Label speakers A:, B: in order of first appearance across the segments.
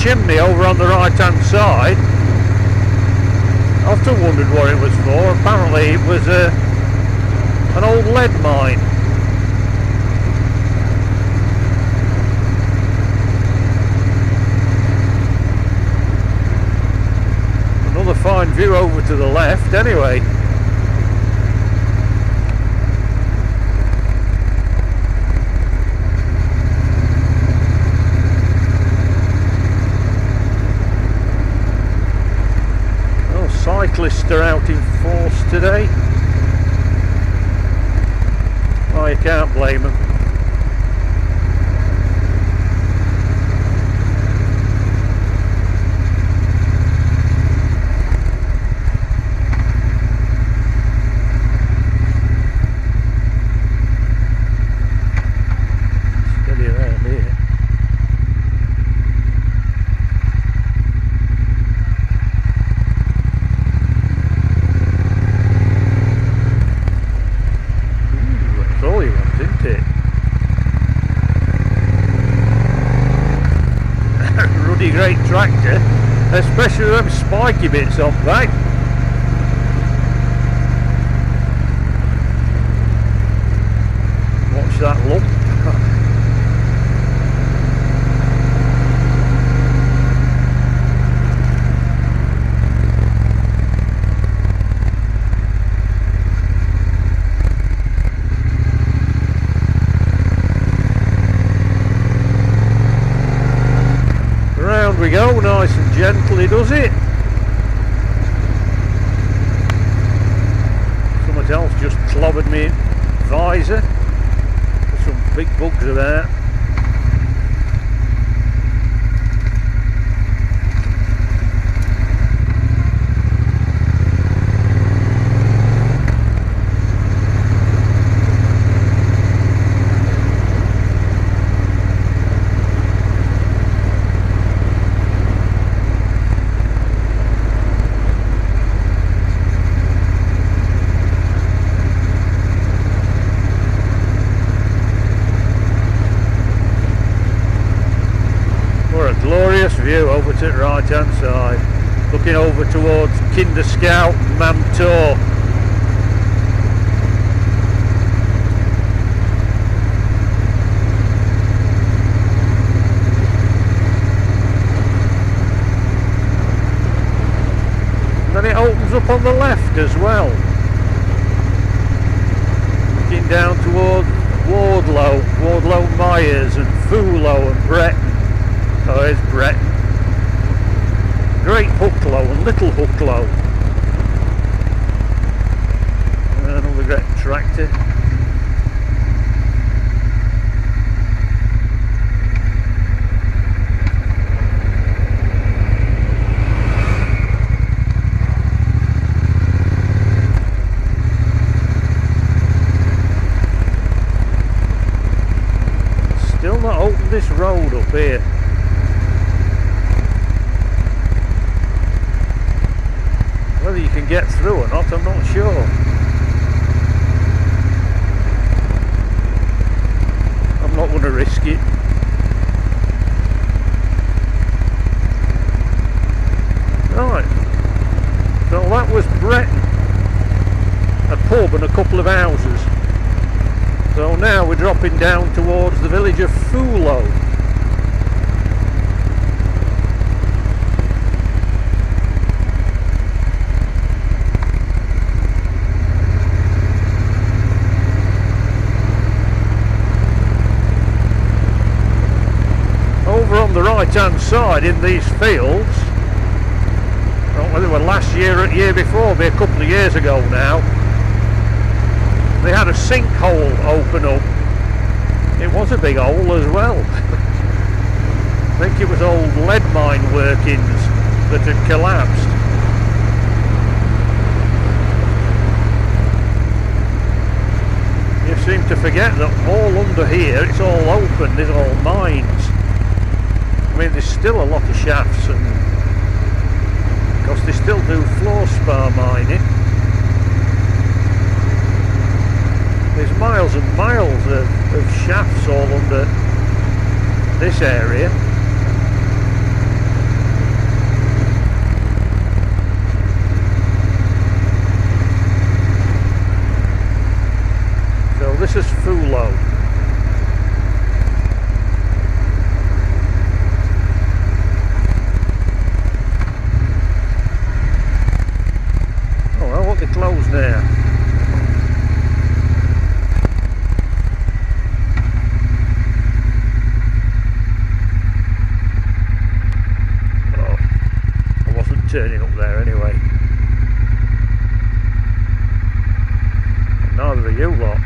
A: chimney over on the right hand side. I often wondered what it was for. Apparently it was an old lead mine. Another fine view over to the left anyway. Cyclists are out in force today. Oh, you can't blame them. Steady around here. Great tractor, especially them spiky bits on back. Watch that lump. We go, nice and gently does it. Something else just clobbered me visor. There's some big bugs about. Glorious view over to the right hand side, looking over towards Kinder Scout, Mamtor. And then it opens up on the left as well, looking down towards Wardlow Myers and Fulo and Breton. Oh, there's Breton. Great Hooklow and Little Hooklow. And another great tractor. Still not opened this road up here. Whether you can get through or not, I'm not sure. I'm not going to risk it. Right, so that was Breton, a pub and a couple of houses. So now we're dropping down towards the village of Fulo. On the right hand side in these fields, I don't know whether it was last year or the year before, maybe a couple of years ago now, they had a sinkhole open up. It was a big hole as well. I think it was old lead mine workings that had collapsed. You seem to forget that all under here, it's all open, there's all mines. I mean, there's still a lot of shafts, and because they still do floor spar mining. There's miles and miles of shafts all under this area. turning up there anyway. And neither are you lot.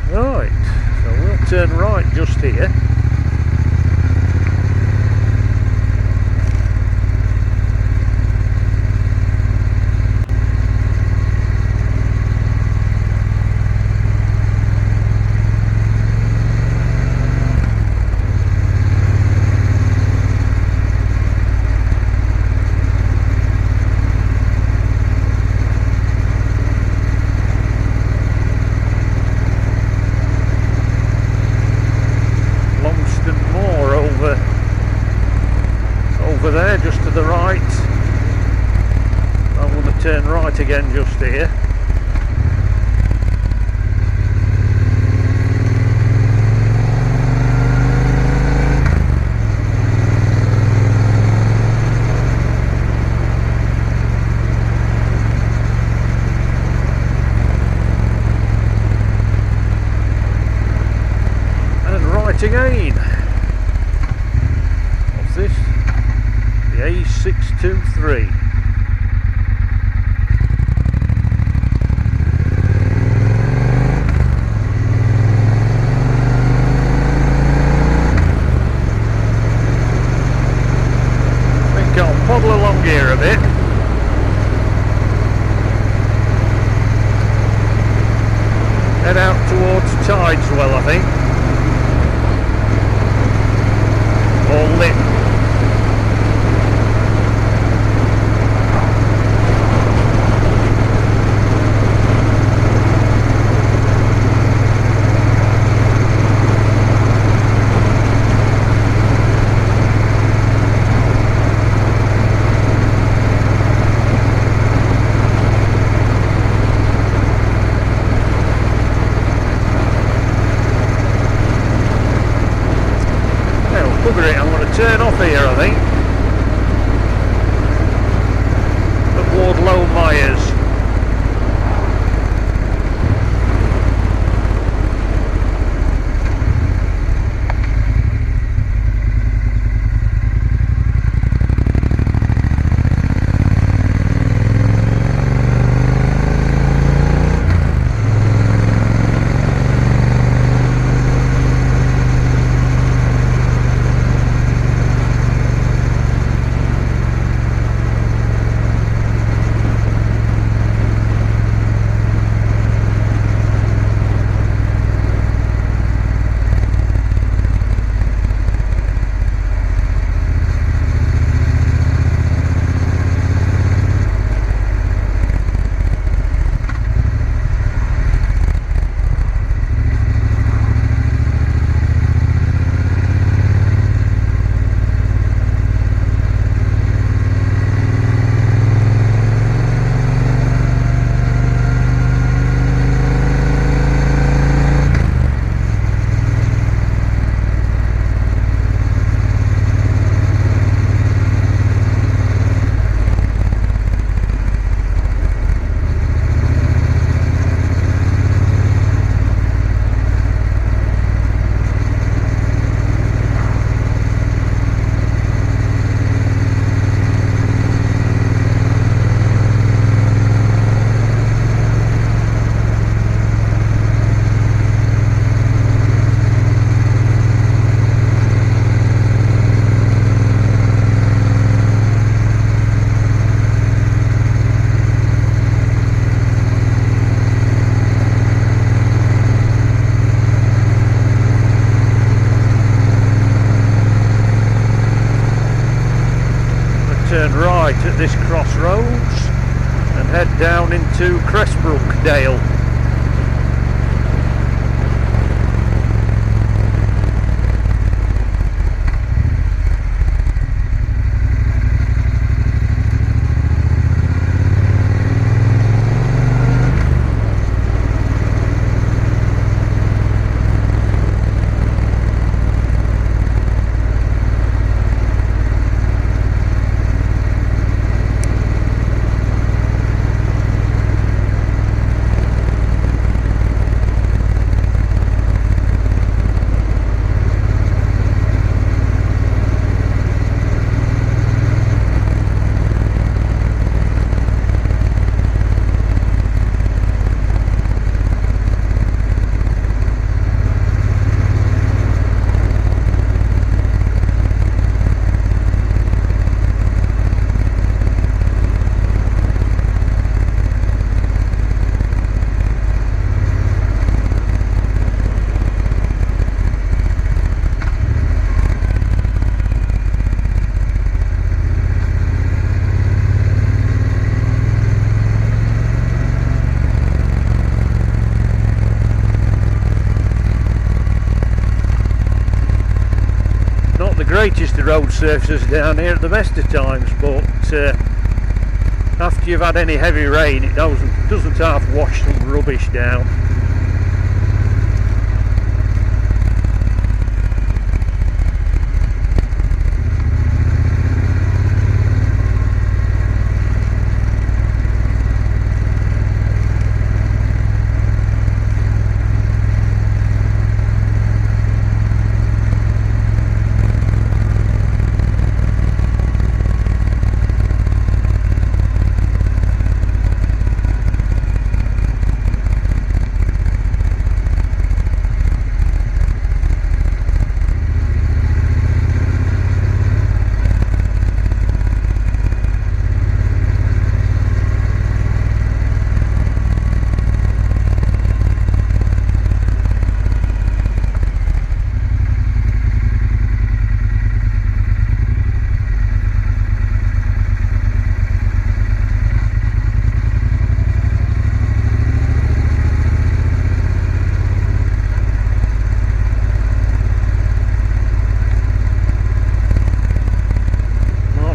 A: Right, so we'll turn right just here. Over there, just to the right. I'm going to turn right again just here. And right again. What's this? The A623. I think I'll puddle along here a bit. Head out towards Tideswell, I think. Or Lytton. I'm going to turn off here, I think, at Wardlow Myers. Turn right at this crossroads and head down into Cressbrook Dale. the road surfaces down here at the best of times, but after you've had any heavy rain, it doesn't half wash some rubbish down.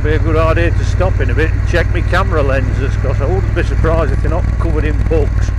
A: Be a good idea to stop in a bit and check my camera lenses, because I wouldn't be surprised if they're not covered in bugs.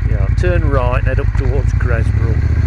A: Yeah, I'll turn right and head up towards Cresbrook.